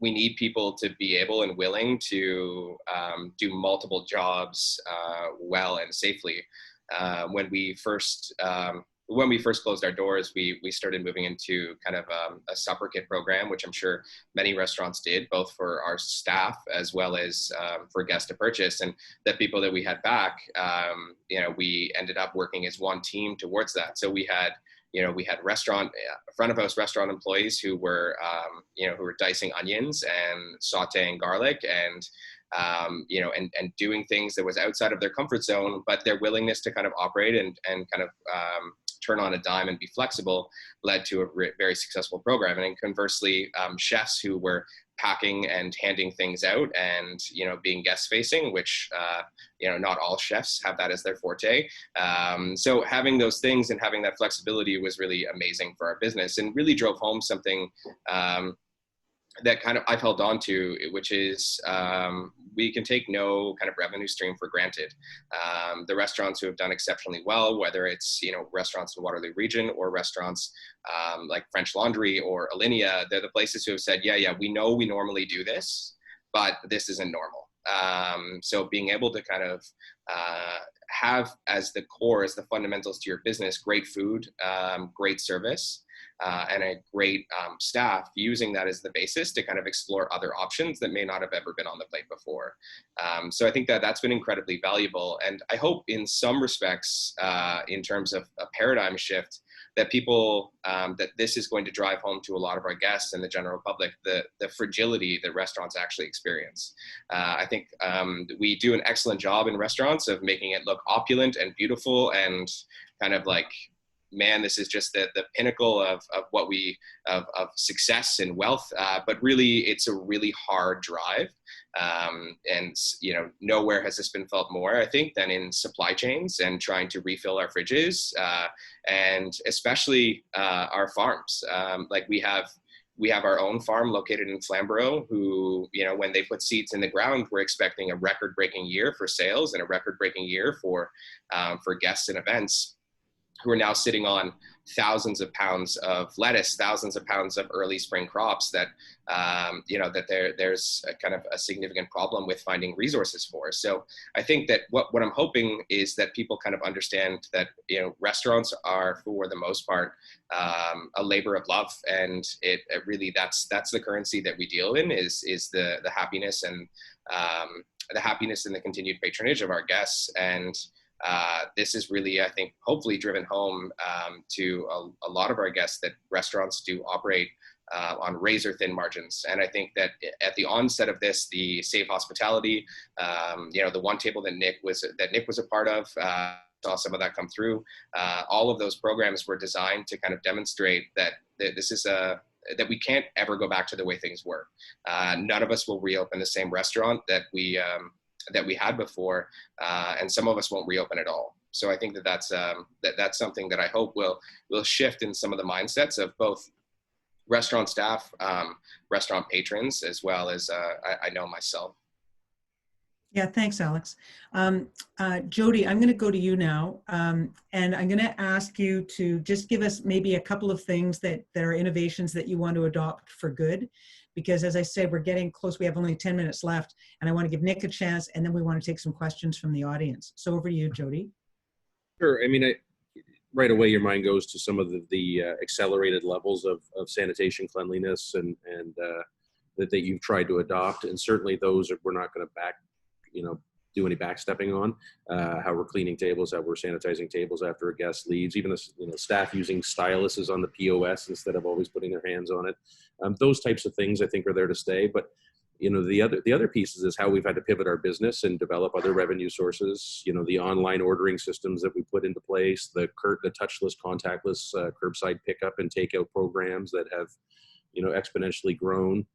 we need people to be able and willing to do multiple jobs well and safely. When we first closed our doors, we started moving into kind of a supper kit program, which I'm sure many restaurants did, both for our staff as well as for guests to purchase. And the people that we had back, we ended up working as one team towards that. So we had front of house restaurant employees who were dicing onions and sauteing garlic and doing things that was outside of their comfort zone, but their willingness to kind of operate and kind of turn on a dime and be flexible led to a very successful program. And conversely, chefs who were packing and handing things out and being guest facing, which not all chefs have that as their forte. So having those things and having that flexibility was really amazing for our business, and really drove home something that kind of I've held on to, which is we can take no kind of revenue stream for granted. The restaurants who have done exceptionally well, whether it's restaurants in Waterloo region or restaurants like French Laundry or Alinea, they're the places who have said, yeah, we know we normally do this, but this isn't normal. So being able to kind of have as the core, as the fundamentals to your business, great food, great service, and a great staff, using that as the basis to kind of explore other options that may not have ever been on the plate before. So I think that that's been incredibly valuable. And I hope in some respects, in terms of a paradigm shift, that people, that this is going to drive home to a lot of our guests and the general public, the fragility that restaurants actually experience. I think we do an excellent job in restaurants of making it look opulent and beautiful and kind of like, man, this is just the pinnacle of what of success and wealth. But really, it's a really hard drive. And nowhere has this been felt more, I think, than in supply chains and trying to refill our fridges, and especially our farms. Like we have our own farm located in Flamborough, who, when they put seeds in the ground, we're expecting a record-breaking year for sales and a record-breaking year for guests and events, who are now sitting on thousands of pounds of lettuce, thousands of pounds of early spring crops that, there's a kind of a significant problem with finding resources for. So I think that what I'm hoping is that people kind of understand that, restaurants are, for the most part, a labor of love. And it really, that's the currency that we deal in, is the happiness and the continued patronage of our guests. And this is really, I think, hopefully driven home to a lot of our guests that restaurants do operate on razor thin margins. And I think that at the onset of this, the Safe Hospitality, the one table that Nick was a part of, saw some of that come through. All of those programs were designed to kind of demonstrate that this is that we can't ever go back to the way things were. None of us will reopen the same restaurant that we had before, and some of us won't reopen at all. So I think that's something that I hope will shift in some of the mindsets of both restaurant staff, restaurant patrons, as well as I know myself. Yeah, thanks, Alex. Jody, I'm going to go to you now, and I'm going to ask you to just give us maybe a couple of things that are innovations that you want to adopt for good, because as I said, we're getting close. We have only 10 minutes left, and I want to give Nick a chance, and then we want to take some questions from the audience. So over to you, Jody. Sure. I mean, right away, your mind goes to some of the accelerated levels of sanitation, cleanliness, and that you've tried to adopt, and certainly those we're not going to do any backstepping on. How we're cleaning tables, how we're sanitizing tables after a guest leaves, even staff using styluses on the POS instead of always putting their hands on it. Those types of things I think are there to stay. But the other pieces is how we've had to pivot our business and develop other revenue sources. The online ordering systems that we put into place, the touchless, contactless curbside pickup and takeout programs that have exponentially grown.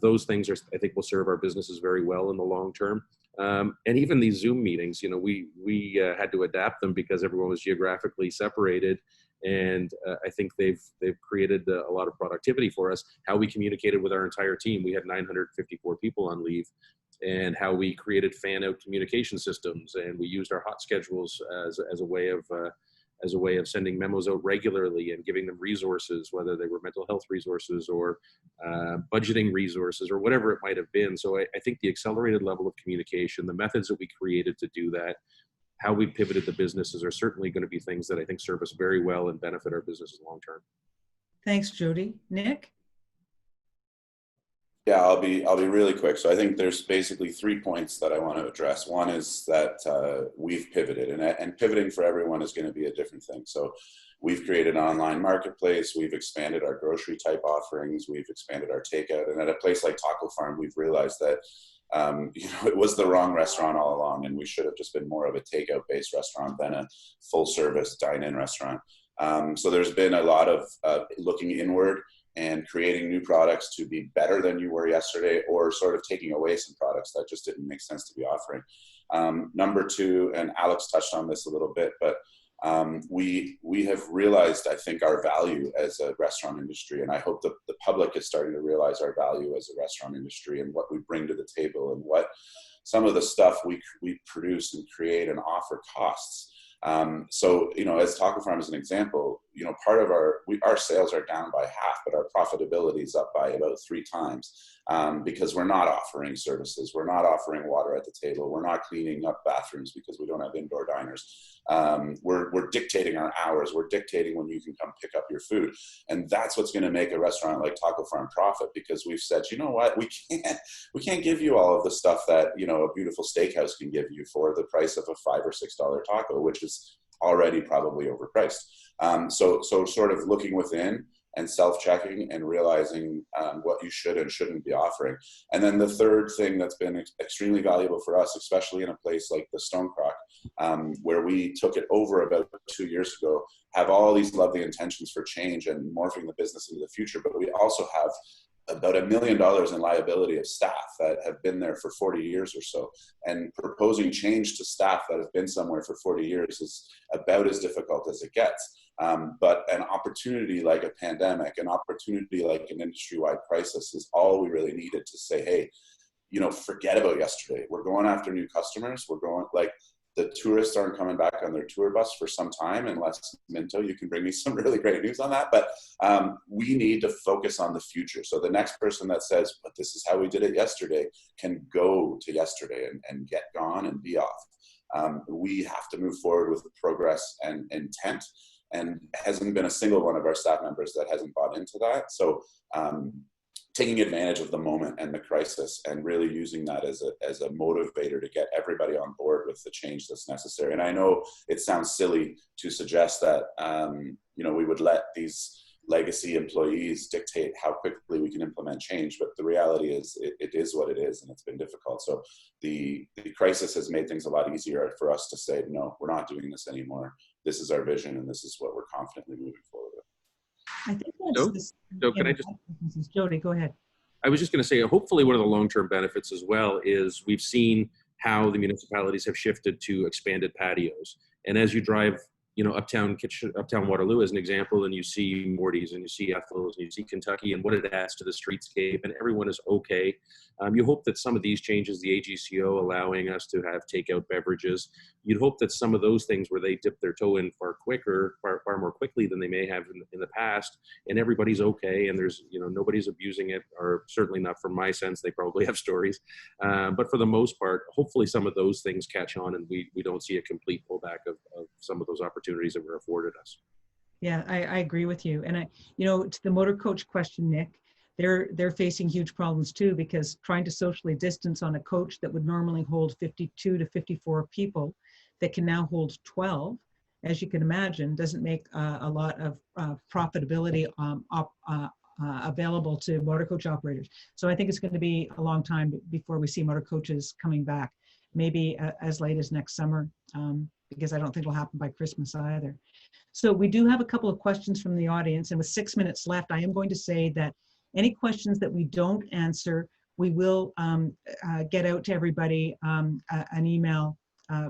Those things I think will serve our businesses very well in the long term. And even these Zoom meetings, we had to adapt them because everyone was geographically separated. And I think they've created a lot of productivity for us. How we communicated with our entire team. We had 954 people on leave, and how we created fan out communication systems. And we used our hot schedules as a way of sending memos out regularly and giving them resources, whether they were mental health resources or budgeting resources or whatever it might have been. So I think the accelerated level of communication, the methods that we created to do that, how we pivoted the businesses are certainly going to be things that I think serve us very well and benefit our businesses long term. Thanks, Jody. Nick? Yeah, I'll be really quick. So I think there's basically 3 points that I want to address. One is that we've pivoted, and pivoting for everyone is going to be a different thing. So we've created an online marketplace. We've expanded our grocery type offerings. We've expanded our takeout. And at a place like Taco Farm, we've realized that it was the wrong restaurant all along, and we should have just been more of a takeout based restaurant than a full service dine-in restaurant. So there's been a lot of looking inward and creating new products to be better than you were yesterday, or sort of taking away some products that just didn't make sense to be offering. Number two, and Alex touched on this a little bit, but we have realized, I think, our value as a restaurant industry, and I hope that the public is starting to realize our value as a restaurant industry and what we bring to the table and what some of the stuff we produce and create and offer costs. So, as Taco Farm is an example, part of our sales are down by half, but our profitability is up by about 3 times, because we're not offering services. We're not offering water at the table. We're not cleaning up bathrooms because we don't have indoor diners. We're dictating our hours. We're dictating when you can come pick up your food. And that's what's going to make a restaurant like Taco Farm profit, because we've said, you know what, we can't give you all of the stuff that, a beautiful steakhouse can give you for the price of a $5 or $6 taco, which is already probably overpriced. So sort of looking within and self-checking and realizing what you should and shouldn't be offering. And then the third thing that's been extremely valuable for us, especially in a place like the Stone Crock, where we took it over about 2 years ago, have all these lovely intentions for change and morphing the business into the future, but we also have about $1 million in liability of staff that have been there for 40 years or so. And proposing change to staff that have been somewhere for 40 years is about as difficult as it gets. But an opportunity like a pandemic, an opportunity like an industry-wide crisis is all we really needed to say, hey, forget about yesterday. We're going after new customers. We're going, the tourists aren't coming back on their tour bus for some time, unless, Minto, you can bring me some really great news on that. But we need to focus on the future. So the next person that says, but this is how we did it yesterday, can go to yesterday and get gone and be off. We have to move forward with progress and intent. And hasn't been a single one of our staff members that hasn't bought into that. So taking advantage of the moment and the crisis and really using that as a motivator to get everybody on board with the change that's necessary. And I know it sounds silly to suggest that, we would let these legacy employees dictate how quickly we can implement change, but the reality is it is what it is, and it's been difficult. So the crisis has made things a lot easier for us to say, no, we're not doing this anymore. This is our vision, and this is what we're confidently moving forward with. I think that's So can I just, Jody, go ahead. I was just going to say, hopefully one of the long-term benefits as well is we've seen how the municipalities have shifted to expanded patios. And as you drive, uptown Waterloo as an example, and you see Morty's and you see Ethel's and you see Kentucky and what it adds to the streetscape, and everyone is okay. You hope that some of these changes, the AGCO allowing us to have takeout beverages, you'd hope that some of those things where they dip their toe in far more quickly than they may have in the past, and everybody's okay, and there's, nobody's abusing it, or certainly not from my sense. They probably have stories. But for the most part, hopefully some of those things catch on, and we don't see a complete pullback of some of those opportunities that were afforded us. Yeah, I agree with you. And to the motor coach question, Nick, they're facing huge problems too, because trying to socially distance on a coach that would normally hold 52 to 54 people that can now hold 12, as you can imagine, doesn't make a lot of profitability available to motor coach operators. So I think it's going to be a long time before we see motor coaches coming back, maybe as late as next summer, because I don't think it'll happen by Christmas either. So we do have a couple of questions from the audience, and with 6 minutes left, I am going to say that any questions that we don't answer, we will get out to everybody an email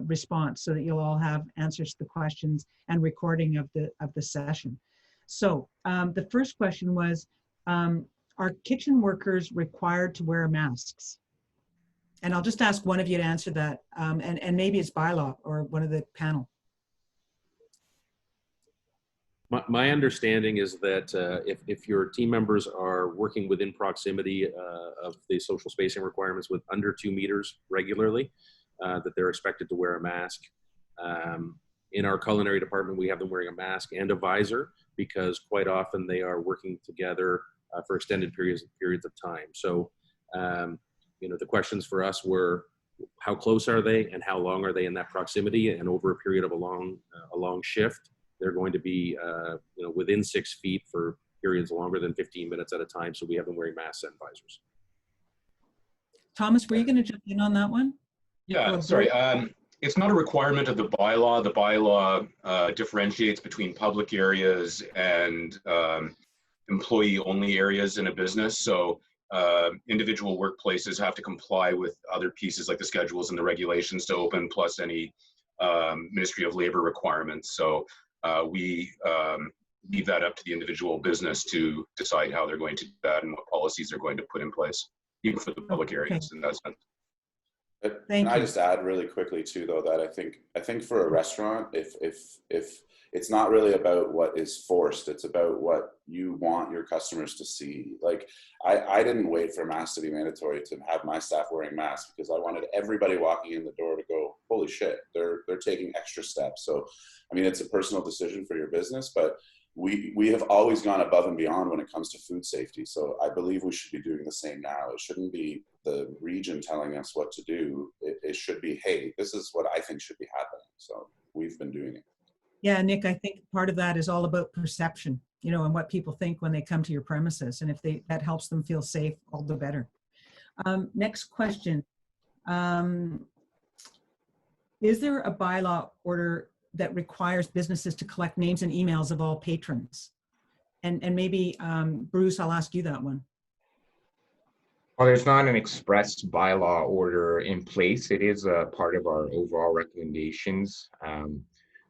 response so that you'll all have answers to the questions and recording of the session. So the first question was, are kitchen workers required to wear masks? And I'll just ask one of you to answer that, and maybe it's bylaw or one of the panel. My understanding is that if your team members are working within proximity of the social spacing requirements with under 2 meters regularly, that they're expected to wear a mask. In our culinary department, we have them wearing a mask and a visor because quite often they are working together for extended periods of time. So, the questions for us were, how close are they and how long are they in that proximity? And over a period of a long shift, they're going to be, within 6 feet for periods longer than 15 minutes at a time. So we have them wearing masks and visors. Thomas, were you going to jump in on that one? Yeah, sorry. It's not a requirement of the bylaw. The bylaw differentiates between public areas and employee-only areas in a business. So individual workplaces have to comply with other pieces like the schedules and the regulations to open, plus any Ministry of Labor requirements. So we leave that up to the individual business to decide how they're going to do that and what policies they're going to put in place, even for the public areas in that sense. Can I just add really quickly too, though, that I think for a restaurant, if it's not really about what is forced, it's about what you want your customers to see. Like I didn't wait for masks to be mandatory to have my staff wearing masks because I wanted everybody walking in the door to go, holy shit, they're taking extra steps. So, I mean, it's a personal decision for your business, but we have always gone above and beyond when it comes to food safety. So I believe we should be doing the same now. It shouldn't be the region telling us what to do. It should be, hey, this is what I think should be happening. So we've been doing it. Yeah, Nick, I think part of that is all about perception, and what people think when they come to your premises. And if that helps them feel safe, all the better. Next question. Is there a bylaw order that requires businesses to collect names and emails of all patrons? And maybe, Bruce, I'll ask you that one. Well, there's not an express bylaw order in place. It is a part of our overall recommendations.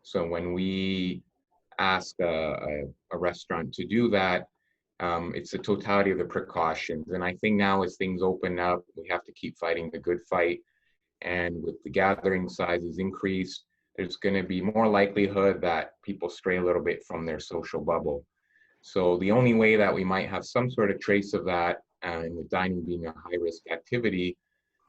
So when we ask a restaurant to do that, it's the totality of the precautions. And I think now as things open up, we have to keep fighting the good fight. And with the gathering sizes increased, there's going to be more likelihood that people stray a little bit from their social bubble. So the only way that we might have some sort of trace of that, and with dining being a high-risk activity,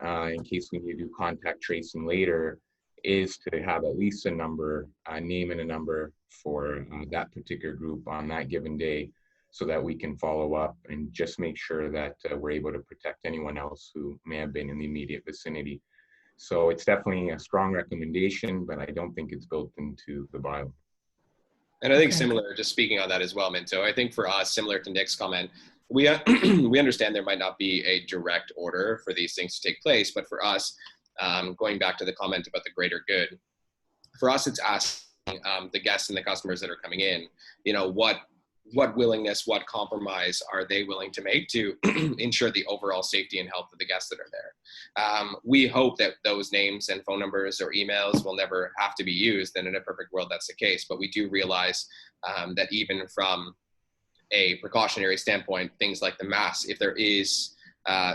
in case we need to do contact tracing later, is to have at least a number, a name and a number for that particular group on that given day. so that we can follow up and just make sure that we're able to protect anyone else who may have been in the immediate vicinity. So it's definitely a strong recommendation, but I don't think it's built into the bylaw. And I think Okay. similar, just speaking on that as well, Minto, I think for us, similar to Nick's comment, we understand there might not be a direct order for these things to take place, but for us, going back to the comment about the greater good, for us, it's asking the guests and the customers that are coming in, you know, what willingness, what compromise are they willing to make to ensure the overall safety and health of the guests that are there. We hope that those names and phone numbers or emails will never have to be used, and in a perfect world that's the case, but we do realize that even from a precautionary standpoint, things like the masks, if there is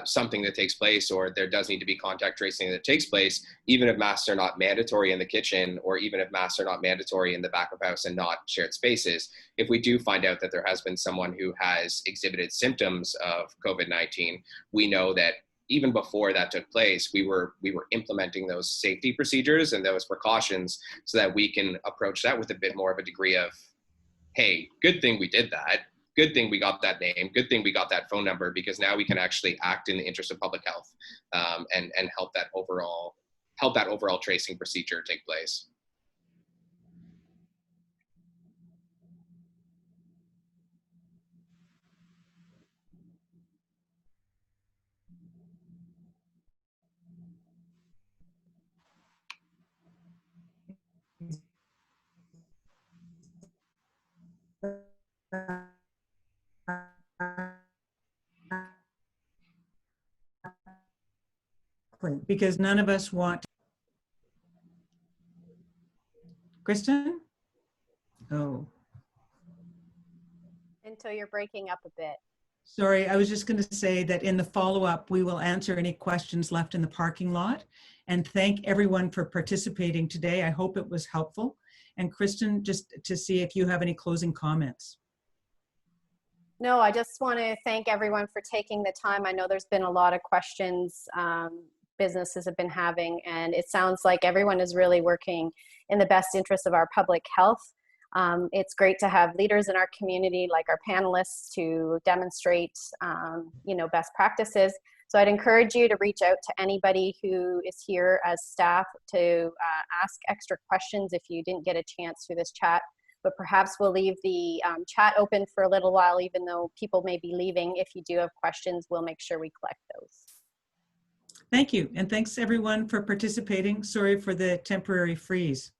something that takes place or there does need to be contact tracing that takes place, even if masks are not mandatory in the kitchen, or even if masks are not mandatory in the back of house and not shared spaces, if we do find out that there has been someone who has exhibited symptoms of COVID-19, we know that even before that took place, we were implementing those safety procedures and those precautions so that we can approach that with a bit more of a degree of, hey, good thing we did that. Good thing we got that name. Good thing we got that phone number, because now we can actually act in the interest of public health and help that overall tracing procedure take place. Because none of us want. Kristen? Oh, Until you're breaking up a bit. sorry. I was just going to say that in the follow-up, we will answer any questions left in the parking lot, and thank everyone for participating today. I hope it was helpful. And Kristen, just to see if you have any closing comments. No, I just want to thank everyone for taking the time. I know there's been a lot of questions businesses have been having, and it sounds like everyone is really working in the best interest of our public health. It's great to have leaders in our community like our panelists to demonstrate best practices. So I'd encourage you to reach out to anybody who is here as staff to ask extra questions if you didn't get a chance through this chat. But perhaps we'll leave the chat open for a little while, even though people may be leaving. If you do have questions, we'll make sure we collect those. Thank you, and thanks everyone for participating. Sorry for the temporary freeze.